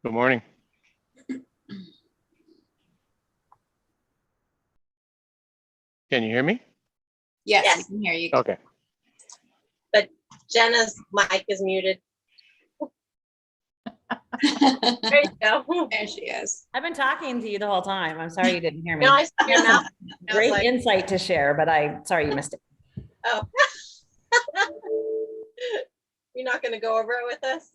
Good morning. Can you hear me? Yes, we can hear you. Okay. But Jenna's mic is muted. There you go. There she is. I've been talking to you the whole time. I'm sorry you didn't hear me. No, I see your mouth. Great like- insight to share, but sorry you missed it. Oh. You're not going to go over it with us?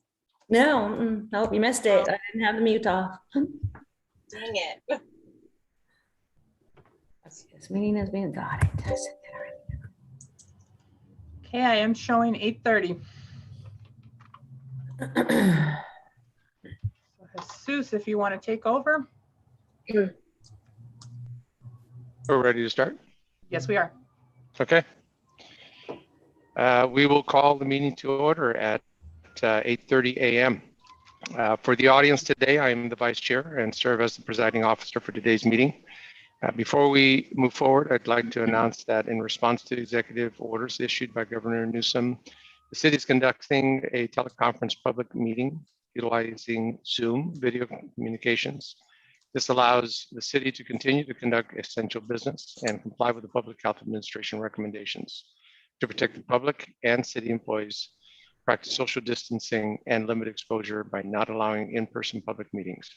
No, nope, you missed it. I didn't have the mute off. Dang it. This meeting is being got it. Okay, I am showing 8:30. Jesus, if you want to take over. We're ready to start? Yes, we are. Okay. We will call the meeting to order at 8:30 a.m. For the audience today, I am the vice chair and serve as the presiding officer for today's meeting. Before we move forward, I'd like to announce that in response to executive orders issued by Governor Newsom, the city is conducting a teleconference public meeting utilizing Zoom video communications. This allows the city to continue to conduct essential business and comply with the Public Health Administration recommendations to protect the public and city employees, practice social distancing, and limit exposure by not allowing in-person public meetings.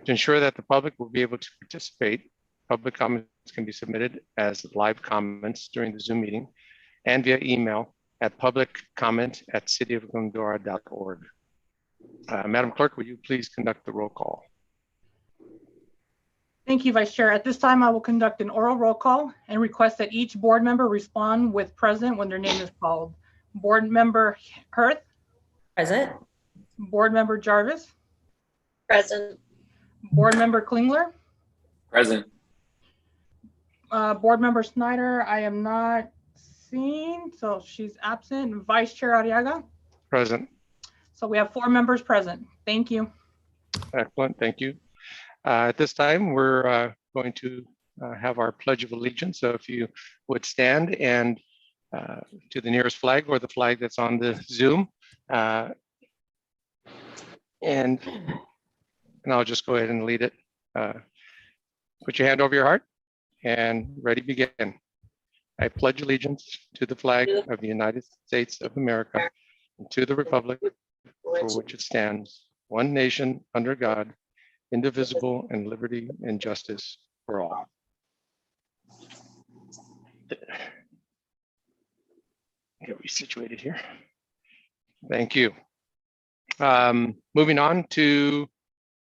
To ensure that the public will be able to participate, public comments can be submitted as live comments during the Zoom meeting and via email at publiccomment@cityofglendora.org. Madam Clerk, will you please conduct the roll call? Thank you, Vice Chair. At this time, I will conduct an oral roll call and request that each board member respond with present when their name is called. Board Member Hurth, Present. Board Member Jarvis, Present. Board Member Klingler, Present. Board Member Snyder, I am not seeing, so she's absent. Vice Chair Arriaga. Present. So we have 4 members present. Thank you. Excellent, thank you. At this time, we're going to have our Pledge of Allegiance. So if you would stand and to the nearest flag or the flag that's on the Zoom. And I'll just go ahead and lead it. Put your hand over your heart and ready, begin. I pledge allegiance to the flag of the United States of America and to the republic for which it stands, one nation under God, indivisible, and liberty and justice for all. Get resituated here. Thank you. Moving on to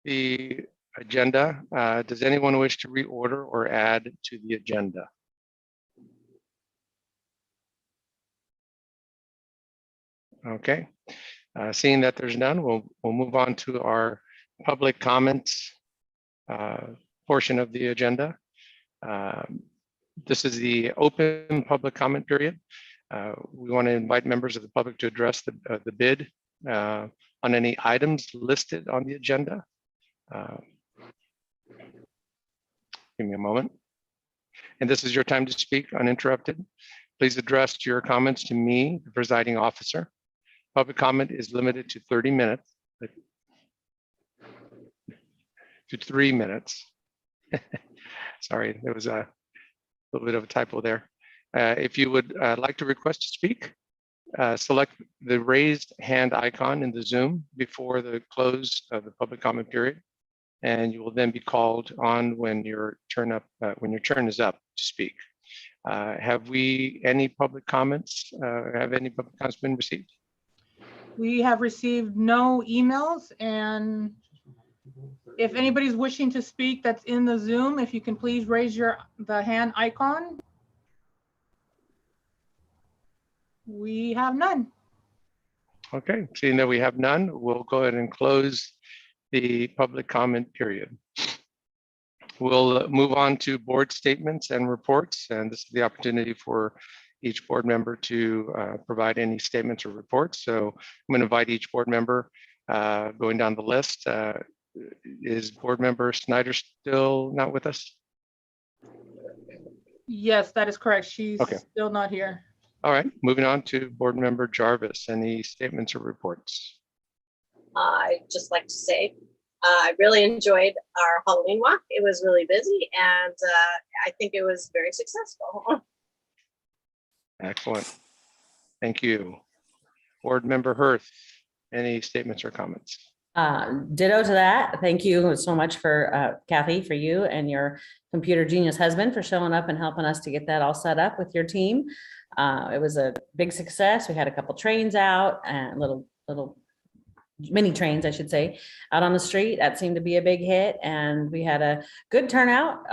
the agenda. Does anyone wish to reorder or add to the agenda? Okay. Seeing that there's none, we'll move on to our public comments portion of the agenda. This is the open public comment period. We want to invite members of the public to address the bid on any items listed on the agenda. Give me a moment. And this is your time to speak uninterrupted. Please address your comments to me, the presiding officer. Public comment is limited to 30 minutes, to 3 minutes. Sorry, there was a little bit of a typo there. If you would like to request to speak, select the raised hand icon in the Zoom before the close of the public comment period, and you will then be called on when your turn is up to speak. Have any public comments? Have any public comments been received? We have received no emails, and if anybody's wishing to speak that's in the Zoom, if you can please raise the hand icon. We have none. Okay, seeing that we have none, we'll go ahead and close the public comment period. We'll move on to board statements and reports, and this is the opportunity for each board member to provide any statements or reports. So I'm going to invite each board member going down the list. Is board member Snyder still not with us? Yes, that is correct. She's Okay. Still not here. All right, moving on to board member Jarvis. Any statements or reports? I'd just like to say I really enjoyed our Halloween walk. It was really busy, and I think it was very successful. Excellent. Thank you. Board Member Hirth, any statements or comments? Ditto to that. Thank you so much for Kathy, for you and your computer genius husband for showing up and helping us to get that all set up with your team. It was a big success. We had a couple trains out and little mini trains, I should say, out on the street. That seemed to be a big hit, and we had a good turnout.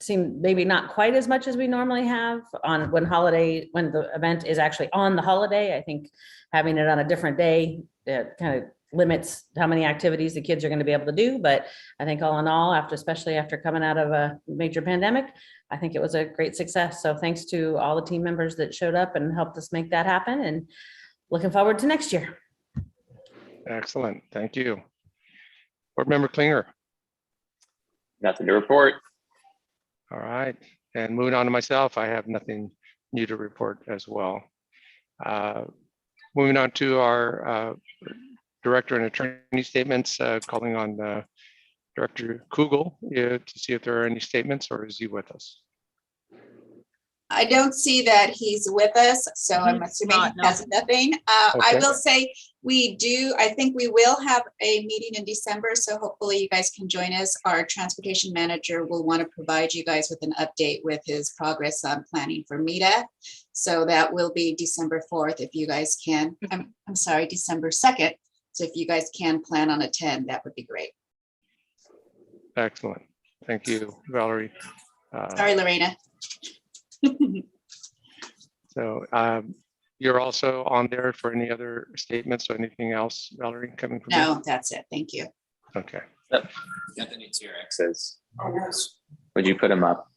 Seemed maybe not quite as much as we normally have on when the event is actually on the holiday. I think having it on a different day kind of limits how many activities the kids are going to be able to do. But I think all in all, especially after coming out of a major pandemic, I think it was a great success. So thanks to all the team members that showed up and helped us make that happen, and looking forward to next year. Excellent. Thank you. Board Member Klinger. Nothing to report. All right. And moving on to myself, I have nothing new to report as well. Moving on to our director and attorney statements, calling on Director Kugel to see if there are any statements, or is he with us? I don't see that he's with us, so I'm assuming not, he no. has nothing. I Okay. will say I think we will have a meeting in December, so hopefully you guys can join us. Our transportation manager will want to provide you guys with an update with his progress on planning for META. So that will be December 4th, if you guys can. I'm sorry, December 2nd. So if you guys can plan on attend, that would be great. Excellent. Thank you, Valerie. Sorry, Lorena. So you're also on there for any other statements or anything else, Valerie, coming from you? No, that's it. Thank you. Okay. Got the new TRXs. Would you put them up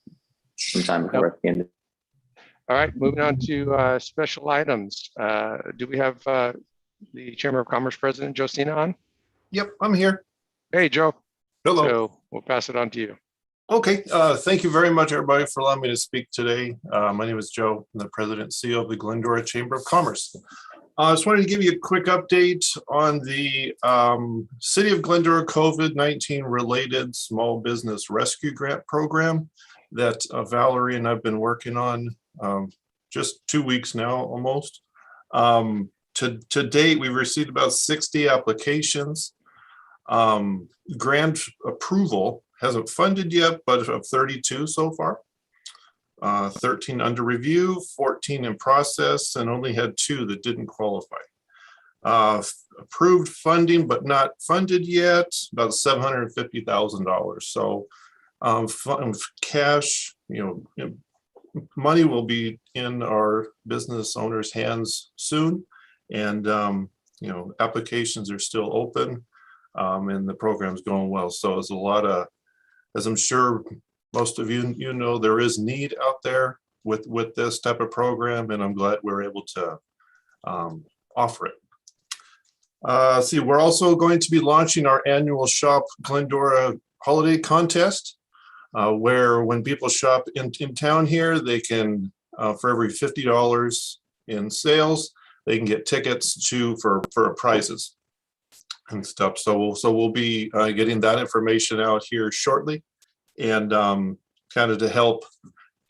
sometime before at the end? All right, moving on to special items. Do we have the Chamber of Commerce President, Josina, on? Yep, I'm here. Hey, Joe. Hello. So we'll pass it on to you. Okay, thank you very much, everybody, for allowing me to speak today. My name is Joe. I'm the President and CEO of the Glendora Chamber of Commerce. I just wanted to give you a quick update on the City of Glendora COVID-19 related small business rescue grant program that Valerie and I've been working on just 2 weeks now, almost. To date, we've received about 60 applications. Grant approval hasn't funded yet, but of 32 so far. 13 under review, 14 in process, and only had 2 that didn't qualify. Approved funding, but not funded yet, about $750,000. So cash, money will be in our business owners' hands soon. And, applications are still open. And the program's going well. So there's a lot of, as I'm sure most of you know, there is need out there with this type of program, and I'm glad we're able to offer it. See, we're also going to be launching our annual Shop Glendora holiday contest, where when people shop in town here, they can, for every $50 in sales, they can get tickets for prizes and stuff. So we'll be getting that information out here shortly, and kind of to help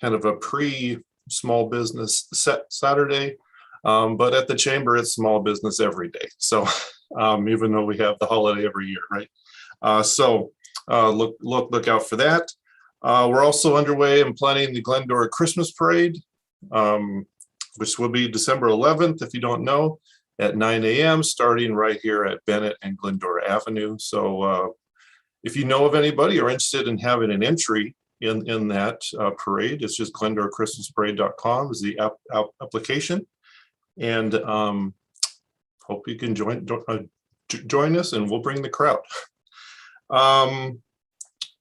kind of a pre-small business Saturday. But at the chamber, it's small business every day. So even though we have the holiday every year, right? Look out for that. We're also underway in planning the Glendora Christmas Parade, which will be December 11th, if you don't know, at 9 a.m., starting right here at Bennett and Glendora Avenue. So if you know of anybody or interested in having an entry in that parade, it's just GlendoraChristmasParade.com is the application. And hope you can join us, and we'll bring the crowd.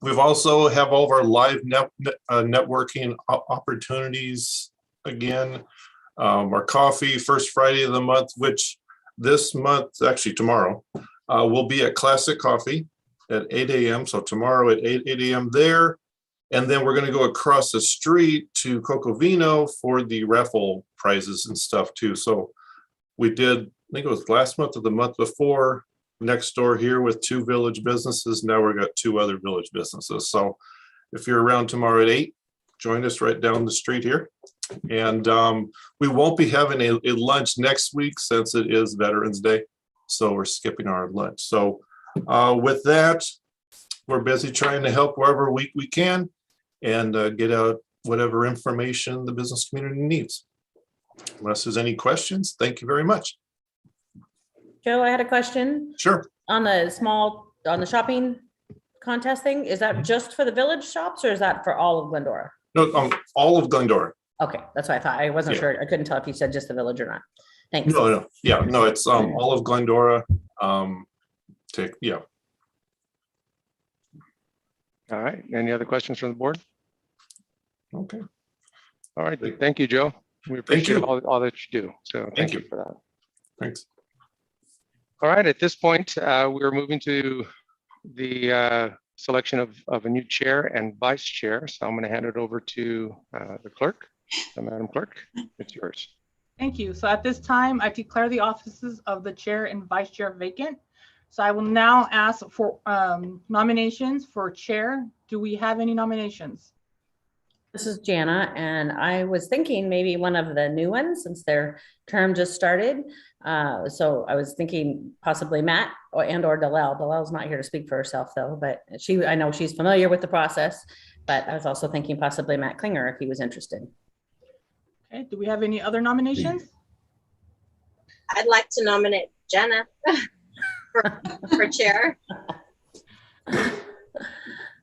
We've also have all of our live networking opportunities again. Our coffee first Friday of the month, which this month, actually tomorrow, will be at Classic Coffee at 8 a.m. So tomorrow at 8 a.m. there. And then we're going to go across the street to Cocovino for the raffle prizes and stuff too. So we did, I think it was last month or the month before, next door here with 2 village businesses. Now we've got 2 other village businesses. So if you're around tomorrow at 8, join us right down the street here. And we won't be having a lunch next week since it is Veterans Day. So we're skipping our lunch. So with that, we're busy trying to help wherever we can and get out whatever information the business community needs. Unless there's any questions, thank you very much. Joe, I had a question Sure. on the shopping contest thing. Is that just for the village shops or is that for all of Glendora? No, all of Glendora. Okay, that's what I thought. I wasn't Yeah. sure. I couldn't tell if you said just the village or not. Thanks. No, yeah, no, it's all of Glendora. Yeah. All right. Any other questions from the board? Okay. All right. Thank you, Joe. We appreciate you. all that you do. So thank you you. for that. Thanks. All right. At this point, we're moving to the selection of a new chair and vice chair. So I'm going to hand it over to the clerk. So Madam Clerk, it's yours. Thank you. So at this time, I declare the offices of the chair and vice chair vacant. So I will now ask for nominations for chair. Do we have any nominations? This is Jana, and I was thinking maybe one of the new ones since their term just started. So I was thinking possibly Matt or Dalel. Dalel's not here to speak for herself though, but I know she's familiar with the process, but I was also thinking possibly Matt Klinger if he was interested. Okay, do we have any other nominations? I'd like to nominate Jenna for chair.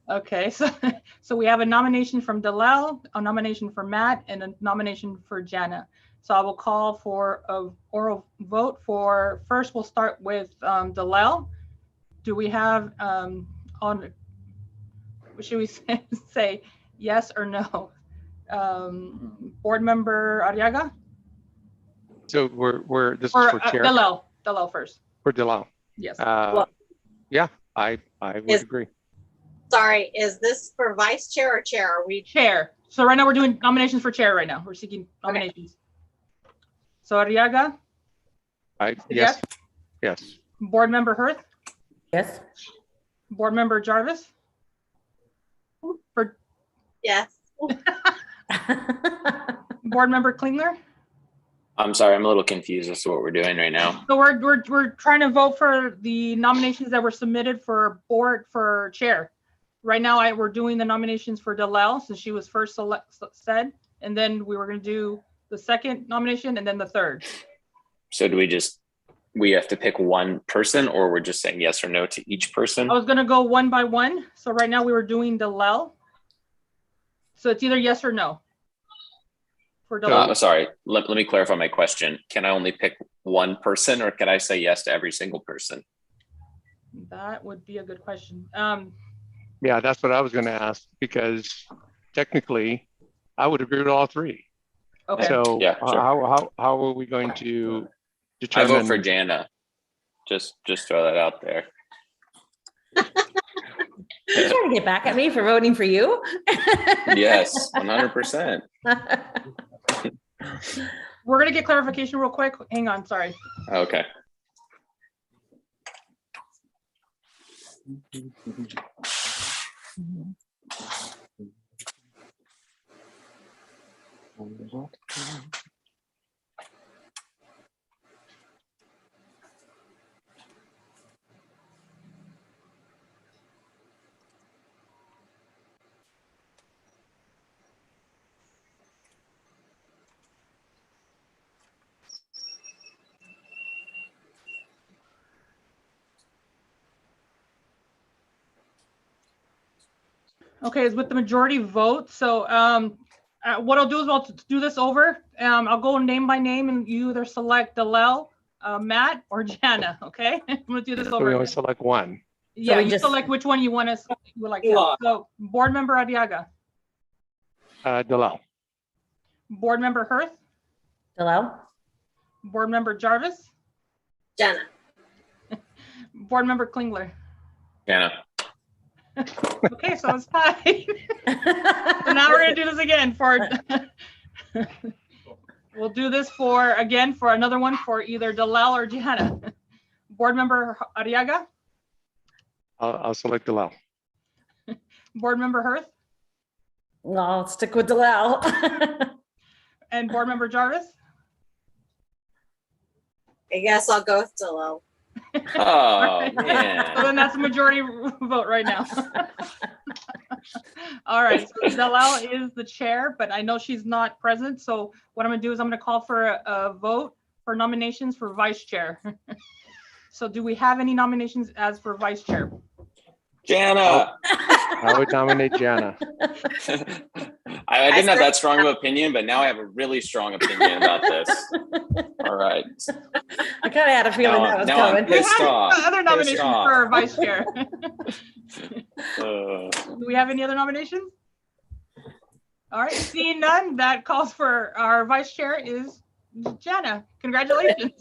Okay, so we have a nomination from Dalel, a nomination for Matt, and a nomination for Jana. So I will call for a oral vote for, first we'll start with Dalel. Do we have should we say yes or no? Board member Arriaga? So this is for chair. Dalel first. For Dalal. Yes. Yeah, I would agree. Sorry, is this for vice chair or chair? Are we Chair. So right now we're doing nominations for chair right now. We're seeking nominations. So Arriaga? Yes. Yes. Board member Hirth? Yes. Board member Jarvis? yes? Board member Klingler? I'm sorry, I'm a little confused as to what we're doing right now. So we're trying to vote for the nominations that were submitted for board for chair. Right now, we're doing the nominations for Dalel since she was first said, and then we were going to do the second nomination and then the third. So do we have to pick one person, or we're just saying yes or no to each person? I was going to go one by one. So right now we were doing Dalel. So it's either yes or no. For Dalel. Sorry, let me clarify my question. Can I only pick one person, or can I say yes to every single person? That would be a good question. Yeah, that's what I was going to ask, because technically I would agree with all three. Okay. So Yeah, sure. how are we going to I determine? vote for Jana. Just throw that out there. You trying to get back at me for voting for you? Yes, 100%. We're going to get clarification real quick. Hang on. Sorry. Okay. Okay, it's with the majority vote. So what I'll do is I'll do this over. I'll go name by name and you either select Dalel, Matt, or Jana, okay? I'm gonna do this So over. we again. only select one. Yeah, we you just- select which one you want to like. Yeah. So board member Arriaga, Dalal. board member Hirth, Hello? board member Jarvis, Jenna. board member Klingler. Jana. Okay, so it's tied. So now we're gonna do this again for, we'll do this for, again, for another one for either Dalel or Jana. Board Member Arriaga, I'll select Dalal. Board Member Hirth, No, I'll stick with Dalal. and Board Member Jarvis. I guess I'll go with Delil. Oh, So man. then that's a majority vote right now. All right, so Dalal is the chair, but I know she's not present. So what I'm gonna do is I'm gonna call for a vote for nominations for vice chair. So do we have any nominations as for vice chair? Jana. I would nominate Jana. I didn't have that strong of an opinion, but now I have a really strong opinion about this. All right. I kind of had a feeling that was Now I'm coming. We pissed have off. other Pissed nominations off. for vice chair. Uh, Do we have any other nominations? All right, seeing none, that calls for our vice chair is Jana. Congratulations.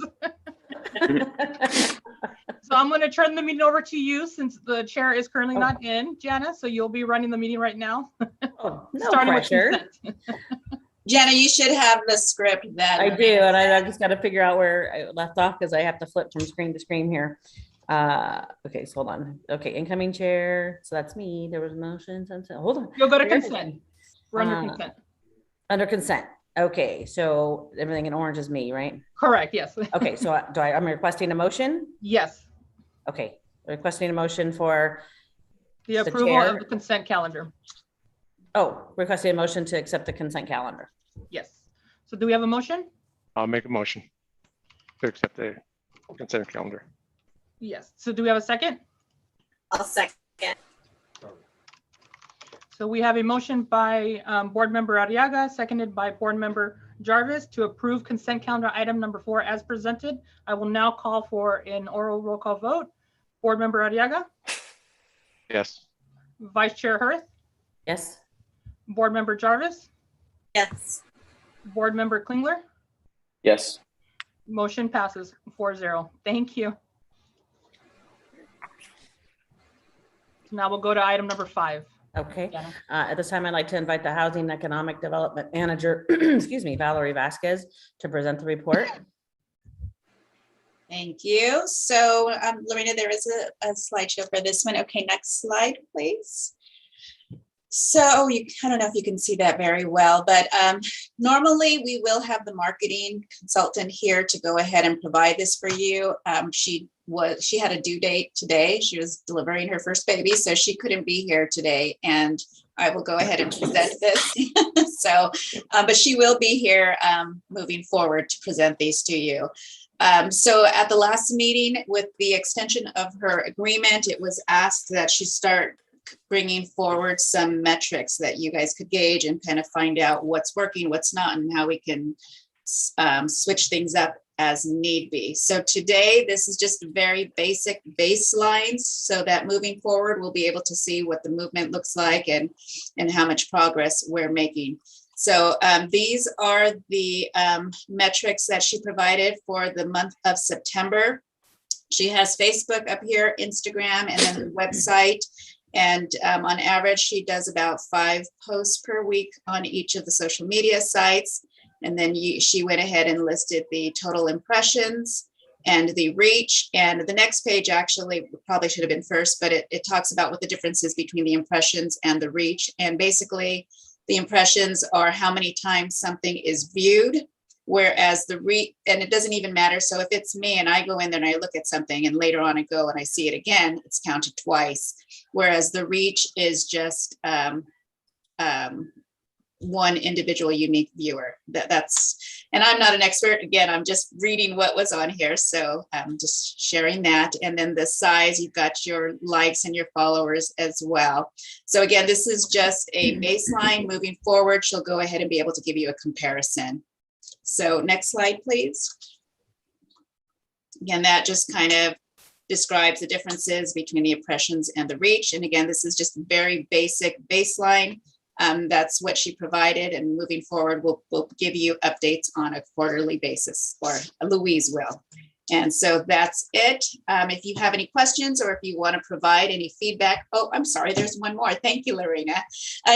So I'm going to turn the meeting over to you since the chair is currently not in, Jana. So you'll be running the meeting right now. Oh, no starting with pressure. consent. Jenna, you should have the script that. I do, and I just got to figure out where I left off because I have to flip from screen to screen here. Okay, so hold on. Okay, incoming chair. So that's me. There was motion. Hold on. You'll go to Where is consent. it? We're under consent. Under consent. Okay, so everything in orange is me, right? Correct, yes. Okay, so I'm requesting a motion. Yes, Okay, requesting a motion for, the The approval chair. of the consent calendar. requesting a motion to accept the consent calendar. Yes. So do we have a motion? I'll make a motion to accept the consent calendar. Yes. So do we have a second? I'll second. So we have a motion by Board Member Arriaga, seconded by Board Member Jarvis to approve consent calendar item number 4 as presented. I will now call for an oral roll call vote. Board Member Arriaga, Yes. Vice Chair Hirth, Yes? Board Member Jarvis, Yes. Board Member Klingler. yes. Motion passes 4-0. Thank you. So now we'll go to item number 5. Okay. Jana. At this time, I'd like to invite the Housing and Economic Development Manager, excuse me, Valerie Vasquez, to present the report. Thank you. So Lorena, there is a slideshow for this one. Okay, next slide, please. So I don't know if you can see that very well, but normally we will have the marketing consultant here to go ahead and provide this for you. She had a due date today. She was delivering her first baby, so she couldn't be here today. And I will go ahead and present this. So, but she will be here moving forward to present these to you. So at the last meeting with the extension of her agreement, it was asked that she start bringing forward some metrics that you guys could gauge and kind of find out what's working, what's not, and how we can switch things up as need be. So today, this is just very basic baselines so that moving forward, we'll be able to see what the movement looks like and how much progress we're making. So these are the metrics that she provided for the month of September. She has Facebook up here, Instagram, and then the website. And on average, she does about 5 posts per week on each of the social media sites. And then she went ahead and listed the total impressions and the reach. And the next page actually probably should have been first, but it talks about what the difference is between the impressions and the reach. And basically, the impressions are how many times something is viewed, whereas the reach, and it doesn't even matter. So if it's me and I go in there and I look at something and later on I go and I see it again, it's counted twice. Whereas the reach is just one individual unique viewer. And I'm not an expert. Again, I'm just reading what was on here. So I'm just sharing that. And then the size, you've got your likes and your followers as well. So again, this is just a baseline. Moving forward, she'll go ahead and be able to give you a comparison. So next slide, please. Again, that just kind of describes the differences between the impressions and the reach. And again, this is just very basic baseline. That's what she provided, and moving forward, we'll give you updates on a quarterly basis, or Louise will. And so that's it. If you have any questions or if you want to provide any feedback, oh, I'm sorry, there's one more. Thank you, Lorena.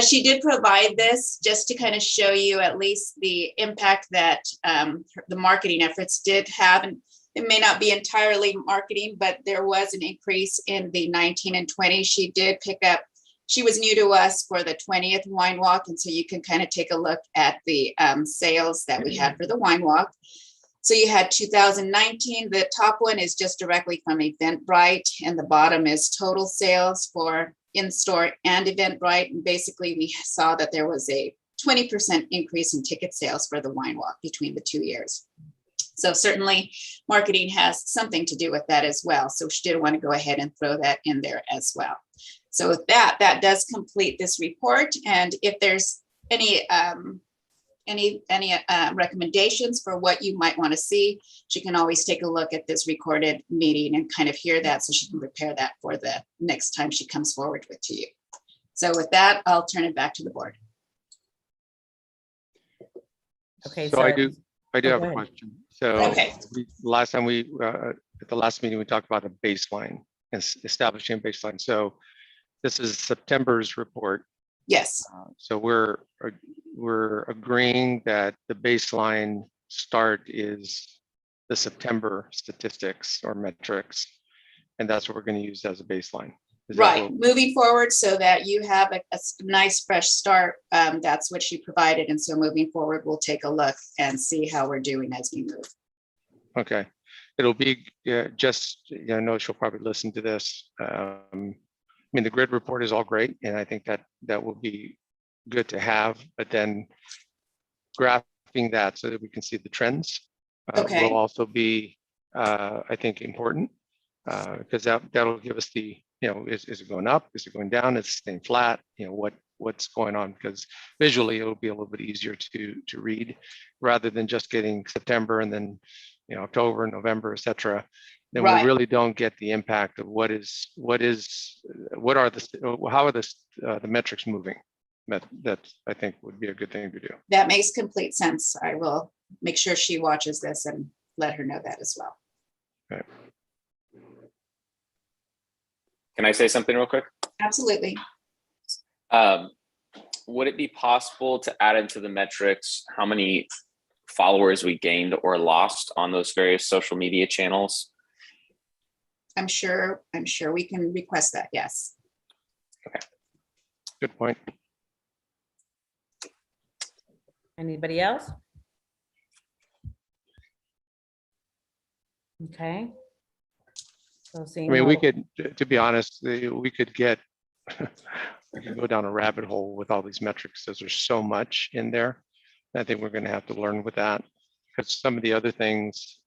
She did provide this just to kind of show you at least the impact that the marketing efforts did have. And it may not be entirely marketing, but there was an increase in the 19 and 20. She did pick up, she was new to us for the 20th wine walk. And so you can kind of take a look at the sales that we had for the wine walk. So you had 2019, the top one is just directly from Eventbrite, and the bottom is total sales for in-store and Eventbrite. And basically we saw that there was a 20% increase in ticket sales for the wine walk between the 2 years. So certainly marketing has something to do with that as well. So she did want to go ahead and throw that in there as well. So with that, that does complete this report. And if there's any recommendations for what you might want to see, she can always take a look at this recorded meeting and kind of hear that, so she can prepare that for the next time she comes forward with to you. So with that, I'll turn it back to the board. Okay. So I do go have a ahead. question. So Okay. last time at the last meeting, we talked about a baseline, establishing a baseline. So this is September's report. Yes, So we're agreeing that the baseline start is the September statistics or metrics, and that's what we're going to use as a baseline. Is that right. what- Moving forward so that you have a nice fresh start. That's what she provided. And so moving forward, we'll take a look and see how we're doing as we move. Okay. It'll be just, I know she'll probably listen to this. I mean, the grid report is all great, and I think that will be good to have, but then graphing that so that we can see the trends Okay. will also be, I think, important, because that'll give us the, is it going up? Is it going down? Is it staying flat? What's going on? Because visually it'll be a little bit easier to read rather than just getting September and then October, November, etc. Then Right. we really don't get the impact of how are the metrics moving. That I think would be a good thing to do. That makes complete sense. I will make sure she watches this and let her know that as well. Okay. Can I say something real quick? Absolutely. Would it be possible to add into the metrics how many followers we gained or lost on those various social media channels? I'm sure we can request that. Yes. Good point. Anybody else? Okay. So seeing I mean, we no- could, to be honest, we could go down a rabbit hole with all these metrics because there's so much in there. I think we're going to have to learn with that, because some of the other things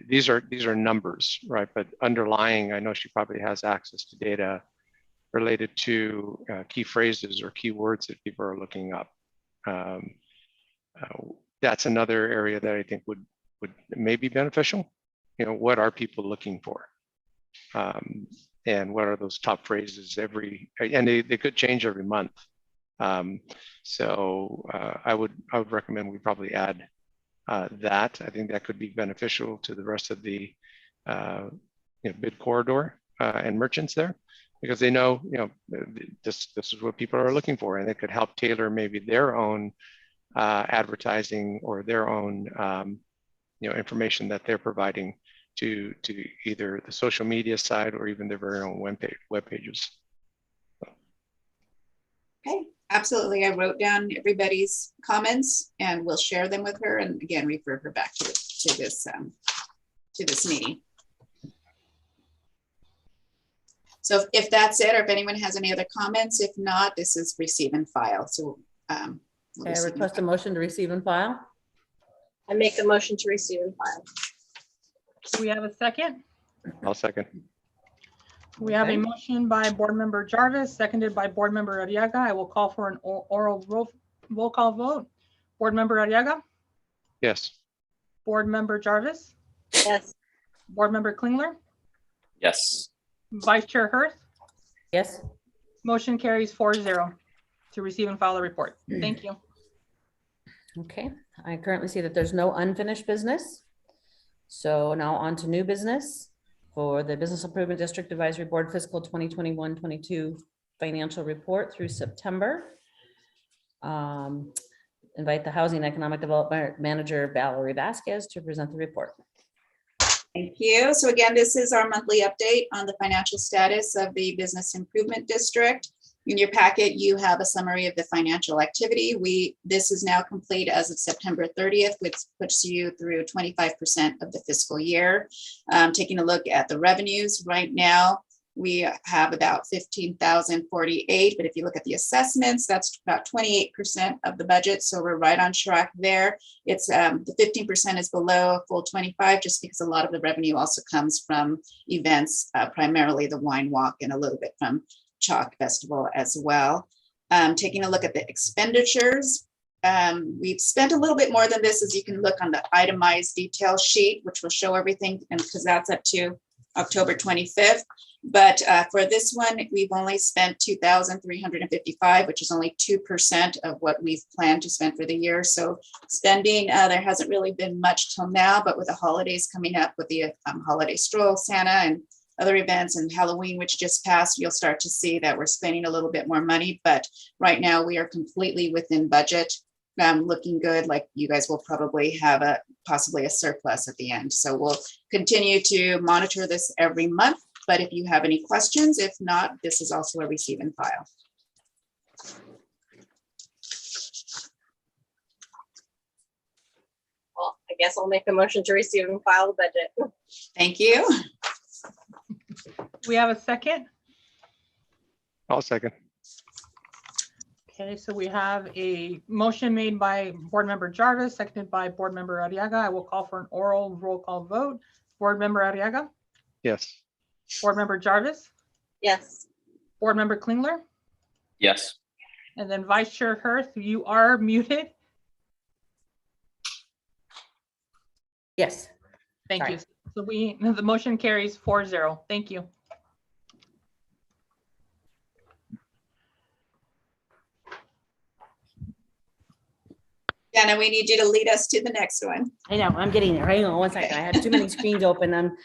these are numbers, right? But underlying, I know she probably has access to data related to key phrases or keywords that people are looking up. That's another area that I think would may be beneficial. What are people looking for? And what are those top phrases and they could change every month. So I would recommend we probably add that. I think that could be beneficial to the rest of the bid corridor and merchants there, because they know, this is what people are looking for, and it could help tailor maybe their own advertising or their own information that they're providing to either the social media side or even their very own web pages. Okay. Absolutely. I wrote down everybody's comments and we'll share them with her, and again refer her back to this meeting. So if that's it, or if anyone has any other comments, if not, this is receive and file. So we'll Okay, I receive and request a file. motion to receive and file. I make a motion to receive and file. Do we have a second? I'll second. We have Okay. a motion by Board Member Jarvis, seconded by Board Member Arriaga. I will call for an oral roll call vote. Board Member Arriaga, Yes. Board Member Jarvis, Yes. Board Member Klingler, Yes. Vice Chair Hurst. Yes. Motion carries 4-0 to receive and file the report. Thank you. Okay, I currently see that there's no unfinished business. So now on to new business for the Business Improvement District Advisory Board Fiscal 2021-22 financial report through September. invite the Housing Economic Development Manager, Valerie Vasquez, to present the report. Thank you. So again, this is our monthly update on the financial status of the Business Improvement District. In your packet, you have a summary of the financial activity. This is now complete as of September 30th, which puts you through 25% of the fiscal year. Taking a look at the revenues right now, we have about 15,048, but if you look at the assessments, that's about 28% of the budget. So we're right on track there. It's the 15% is below a full 25, just because a lot of the revenue also comes from events, primarily the wine walk and a little bit from Chalk Festival as well. Taking a look at the expenditures, we've spent a little bit more than this, as you can look on the itemized detail sheet, which will show everything, and because that's up to October 25th. But for this one, we've only spent 2,355, which is only 2% of what we've planned to spend for the year. So spending, there hasn't really been much till now, but with the holidays coming up, with the holiday stroll, Santa, and other events, and Halloween, which just passed, you'll start to see that we're spending a little bit more money. But right now we are completely within budget, looking good. Like, you guys will probably have possibly a surplus at the end. So we'll continue to monitor this every month. But if you have any questions, if not, this is also a receive and file. Well, I guess I'll make a motion to receive and file the budget. Thank you. We have a second. I'll second. Okay, so we have a motion made by Board Member Jarvis, seconded by Board Member Arriaga. I will call for an oral roll call vote. Board Member Arriaga, Yes. Board Member Jarvis, Yes. Board Member Klingler, Yes. and then Vice Chair Hurth, you are muted. Yes. Thank Sorry. you. So the motion carries 4-0. Thank you. Jenna, we need you to lead us to the next one. I know, I'm getting there. Hang on one second. I had too many screens open. I'm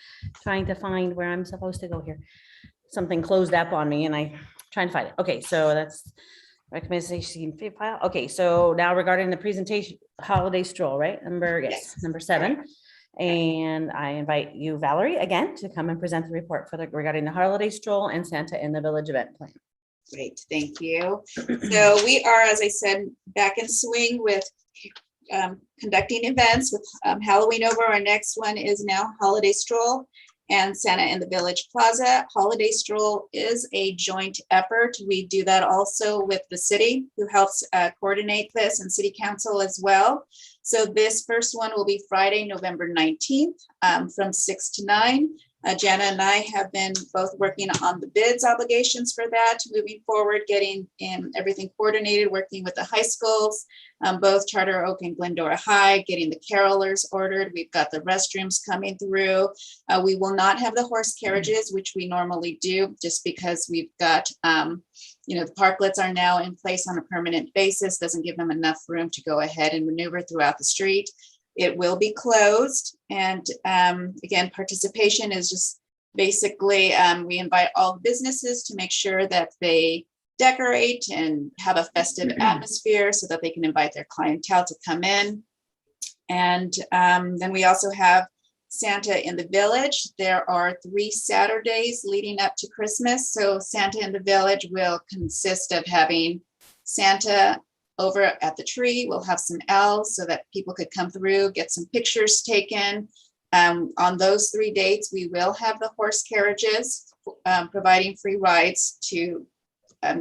trying to find where I'm supposed to go here. Something closed up on me and I'm trying to find it. Okay, so that's recommendation file. Okay, so now regarding the presentation, holiday stroll, right? Yes. Number 7. And I invite you, Valerie, again, to come and present the report regarding the holiday stroll and Santa in the Village event plan. Great, thank you. So we are, as I said, back in swing with conducting events with Halloween over. Our next one is now Holiday Stroll and Santa in the Village Plaza. Holiday Stroll is a joint effort. We do that also with the city, who helps coordinate this, and City Council as well. So this first one will be Friday, November 19th from 6 to 9. Jana and I have been both working on the bids obligations for that, moving forward, getting everything coordinated, working with the high schools, both Charter Oak and Glendora High, getting the carolers ordered. We've got the restrooms coming through. We will not have the horse carriages, which we normally do, just because we've got, the parklets are now in place on a permanent basis, doesn't give them enough room to go ahead and maneuver throughout the street. It will be closed. And again, participation is just basically, we invite all businesses to make sure that they decorate and have a festive atmosphere so that they can invite their clientele to come in. And then we also have Santa in the Village. There are 3 Saturdays leading up to Christmas. So Santa in the Village will consist of having Santa over at the tree. We'll have some elves so that people could come through, get some pictures taken. On those 3 dates, we will have the horse carriages, providing free rides to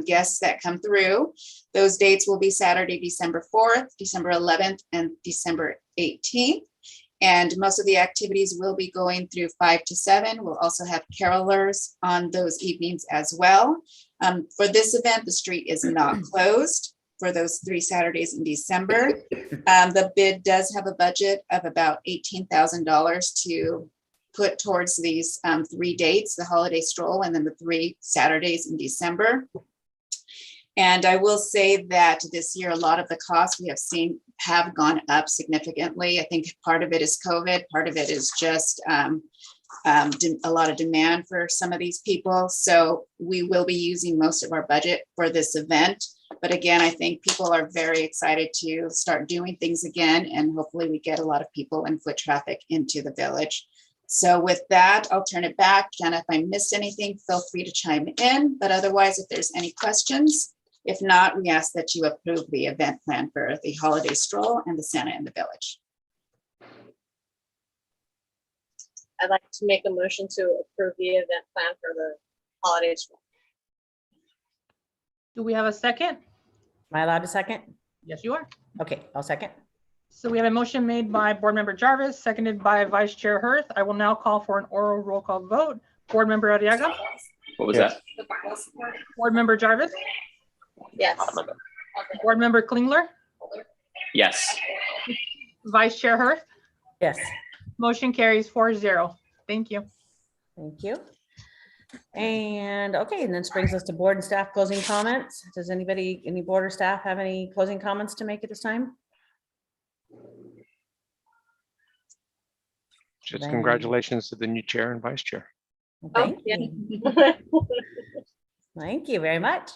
guests that come through. Those dates will be Saturday, December 4th, December 11th, and December 18th. And most of the activities will be going through 5 to 7. We'll also have carolers on those evenings as well. For this event, the street is not closed for those 3 Saturdays in December. The bid does have a budget of about $18,000 to put towards these 3 dates, the holiday stroll and then the 3 Saturdays in December. And I will say that this year, a lot of the costs we have seen have gone up significantly. I think part of it is COVID, part of it is just a lot of demand for some of these people. So we will be using most of our budget for this event. But again, I think people are very excited to start doing things again, and hopefully we get a lot of people and foot traffic into the village. So with that, I'll turn it back. Jana, if I missed anything, feel free to chime in, but otherwise, if there's any questions, if not, we ask that you approve the event plan for the holiday stroll and the Santa in the village. I'd like to make a motion to approve the event plan for the holiday stroll. Do we have a second? Am I allowed to second? Yes, you are. Okay, I'll second. So we have a motion made by Board Member Jarvis, seconded by Vice Chair Hurth. I will now call for an oral roll call vote. Board Member Arriaga, What was Yes. that? Board Member Jarvis, Yes. Board Member Klingler, Yes. Vice Chair Hurth. Yes, Motion carries 4-0. Thank you. thank you. And okay, and this brings us to board and staff closing comments. Does anybody, any board or staff have any closing comments to make at this time? Just Then- congratulations to the new chair and vice chair. Oh, Thank yeah. you. Thank you very much.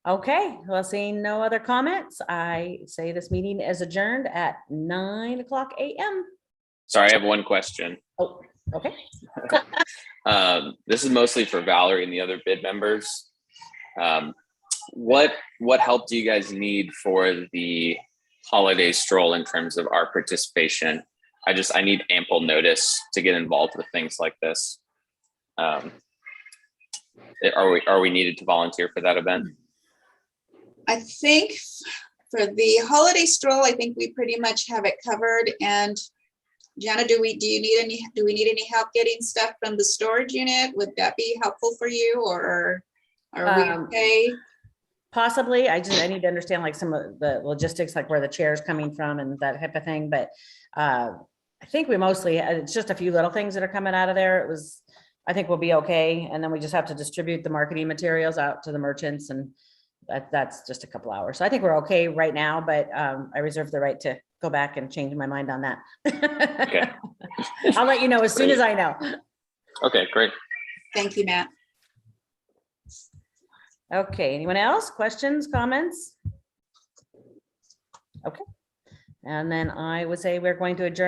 Okay, well, seeing no other comments, I say this meeting is adjourned at 9:00 a.m. Sorry, I have one question. Oh, okay. This is mostly for Valerie and the other bid members. What help do you guys need for the holiday stroll in terms of our participation? I need ample notice to get involved with things like this. Are we needed to volunteer for that event? I think for the holiday stroll, I think we pretty much have it covered. And Jana, do we need any help getting stuff from the storage unit? Would that be helpful for you, or are we okay? Possibly. I need to understand like some of the logistics, like where the chair is coming from and that type of thing. But I think we mostly, it's just a few little things that are coming out of there. I think we'll be okay. And then we just have to distribute the marketing materials out to the merchants, and that's just a couple hours. So I think we're okay right now, but I reserve the right to go back and change my mind on that. Okay. I'll let you know as soon as I know. Okay, great. Thank you, Matt. Okay, anyone else? Questions, comments? Okay. And then I would say we're going to adjourn